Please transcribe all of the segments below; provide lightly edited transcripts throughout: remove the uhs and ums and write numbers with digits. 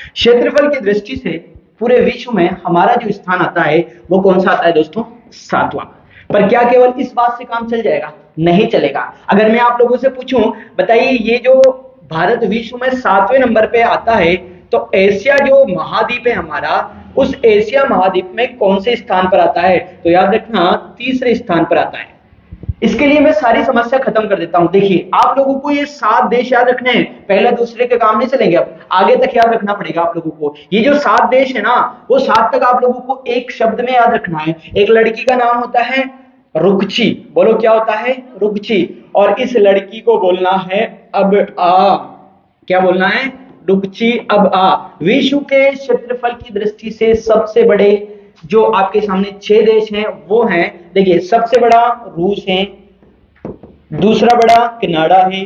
क्षेत्रफल की दृष्टि से पूरे विश्व में हमारा जो स्थान आता है वो कौन सा आता है दोस्तों? 7वां। पर क्या केवल इस बात से काम चल जाएगा? नहीं चलेगा। अगर मैं आप लोगों से पूछूं, बताइए ये जो भारत विश्व में 7वें नंबर पे आता है, तो एशिया जो महाद्वीप है हमारा, उस एशिया महाद्वीप में कौन से स्थान पर आता है? तो याद रखना तीसरे स्थान पर आता है। इसके लिए मैं सारी समस्या खत्म कर देता हूं। देखिए आप लोगों को ये 7 देश याद रखने हैं, पहले दूसरे के काम नहीं चलेंगे, अब आगे तक याद रखना पड़ेगा आप लोगों को। ये जो 7 देश है ना, वो 7 तक आप लोगों को एक शब्द में याद रखना है। एक लड़की का नाम होता है रुकची, बोलो क्या होता है? रुकची। और इस लड़की को बोलना है अब आ। क्या बोलना है? रुकची अब आ। विश्व के क्षेत्रफल की दृष्टि से सबसे बड़े जो आपके सामने 6 देश हैं वो हैं, देखिए सबसे बड़ा रूस है, दूसरा बड़ा कनाडा है,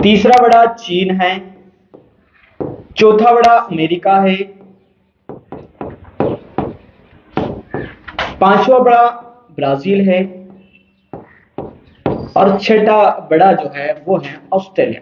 तीसरा बड़ा चीन है, चौथा बड़ा अमेरिका है, पांचवा बड़ा ब्राजील है, और छठा बड़ा जो है वो है ऑस्ट्रेलिया।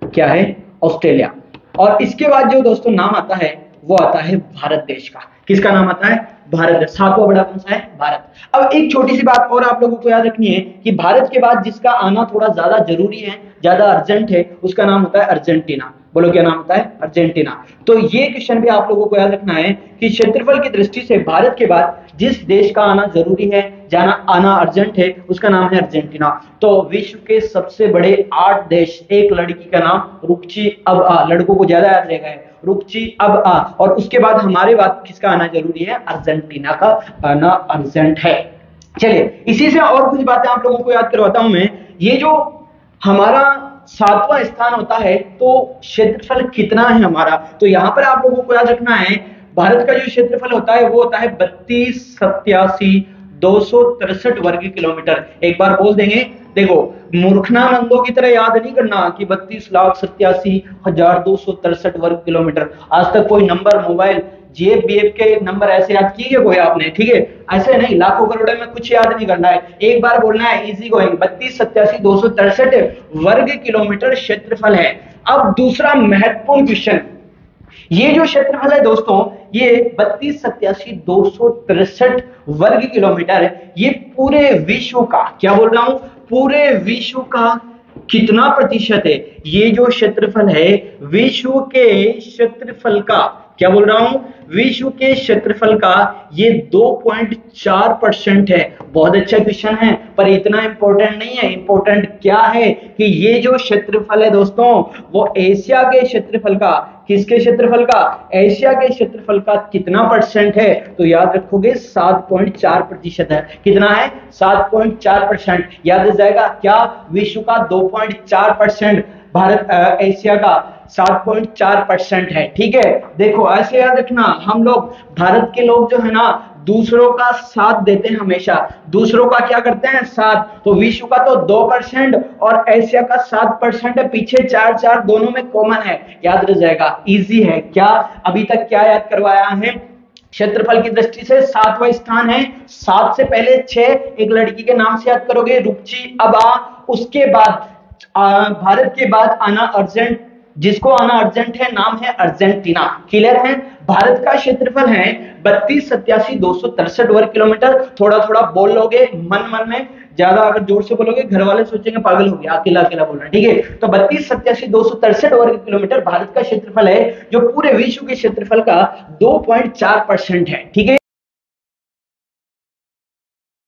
क्या है? ऑस्ट्रेलिया। और इसके बाद जो दोस्तों नाम आता है वो आता है भारत देश का। किसका नाम आता है? भारत। 7वां बड़ा कौन सा है? भारत। अब एक छोटी सी बात और आप लोगों को याद रखनी है कि भारत के बाद जिसका आना थोड़ा ज्यादा जरूरी है, ज्यादा अर्जेंट है, उसका नाम होता है अर्जेंटीना। बोलो क्या नाम होता है? अर्जेंटीना। तो ये क्वेश्चन भी आप लोगों को याद रखना है कि क्षेत्रफल की दृष्टि से भारत के बाद जिस देश का आना जरूरी है, जाना आना अर्जेंट है, उसका नाम है अर्जेंटीना। तो विश्व के सबसे बड़े 8 देश, एक लड़की का नाम रुकची अब आ, लड़कों को ज्यादा याद रहेगा, रुकची अब आ, और उसके बाद हमारे बाद किसका आना जरूरी है? अर्जेंटीना का आना अर्जेंट है। चलिए इसी से और कुछ बातें आप लोगों को याद करवाता हूं मैं। ये जो हमारा 7वां स्थान होता है, तो क्षेत्रफल कितना है हमारा? तो यहां पर आप लोगों को याद रखना है भारत का जो क्षेत्रफल होता है वो होता है 32,87,263 वर्ग किलोमीटर। एक बार बोल देंगे, देखो मूर्खनानंदों की तरह याद नहीं करना कि 32,87,263 वर्ग किलोमीटर। आज तक कोई नंबर मोबाइल जेब बीएफ के नंबर ऐसे याद किए कोई आपने? ठीक है, ऐसे नहीं, लाखों करोड़ों में कुछ याद नहीं करना है, एक बार बोलना है इजी गोइंग। 32,87,263 वर्ग किलोमीटर क्षेत्रफल है। अब दूसरा महत्वपूर्ण क्वेश्चन, ये जो क्षेत्रफल है दोस्तों, ये 32,87,263 वर्ग किलोमीटर, ये पूरे विश्व का, क्या बोल रहा हूं, पूरे विश्व का कितना प्रतिशत है? ये जो क्षेत्रफल है विश्व के क्षेत्रफल का, क्या बोल रहा हूं, विश्व के क्षेत्रफल का ये 2.4% है। बहुत अच्छा क्वेश्चन है, पर इतना इंपॉर्टेंट नहीं है। इंपॉर्टेंट क्या है कि ये जो क्षेत्रफल है दोस्तों, वो एशिया के क्षेत्रफल का, किसके क्षेत्रफल का? एशिया के क्षेत्रफल का कितना परसेंट है? तो याद रखोगे 7.4% है। कितना है? 7.4%। याद रह जाएगा क्या? विश्व का 2.4%, भारत एशिया का 7.4% है। ठीक है, देखो ऐसे याद रखना, हम लोग भारत के लोग जो है ना, दूसरों का साथ देते हैं हमेशा। दूसरों का क्या करते हैं? साथ। तो विश्व का तो 2% और एशिया का 7% है, पीछे 4 दोनों में कॉमन है। याद रह जाएगा, इजी है। क्या अभी तक क्या याद करवाया है? क्षेत्रफल की दृष्टि से 7वां स्थान है। 7 से पहले 6 एक लड़की के नाम से याद करोगे, रुकची अब आ। उसके बाद भारत के बाद आना अर्जेंट, जिसको आना अर्जेंट है, नाम है अर्जेंटीना। क्लियर है? भारत का क्षेत्रफल है 32,87,263 वर्ग किलोमीटर। थोड़ा थोड़ा बोल लोगे मन मन में, ज्यादा अगर जोर से बोलोगे घर वाले सोचेंगे पागल हो गया, अकेला अकेला बोल रहा है। ठीक है, तो 32,87,263 वर्ग किलोमीटर भारत का क्षेत्रफल है, जो पूरे विश्व के क्षेत्रफल का 2.4% है। ठीक है।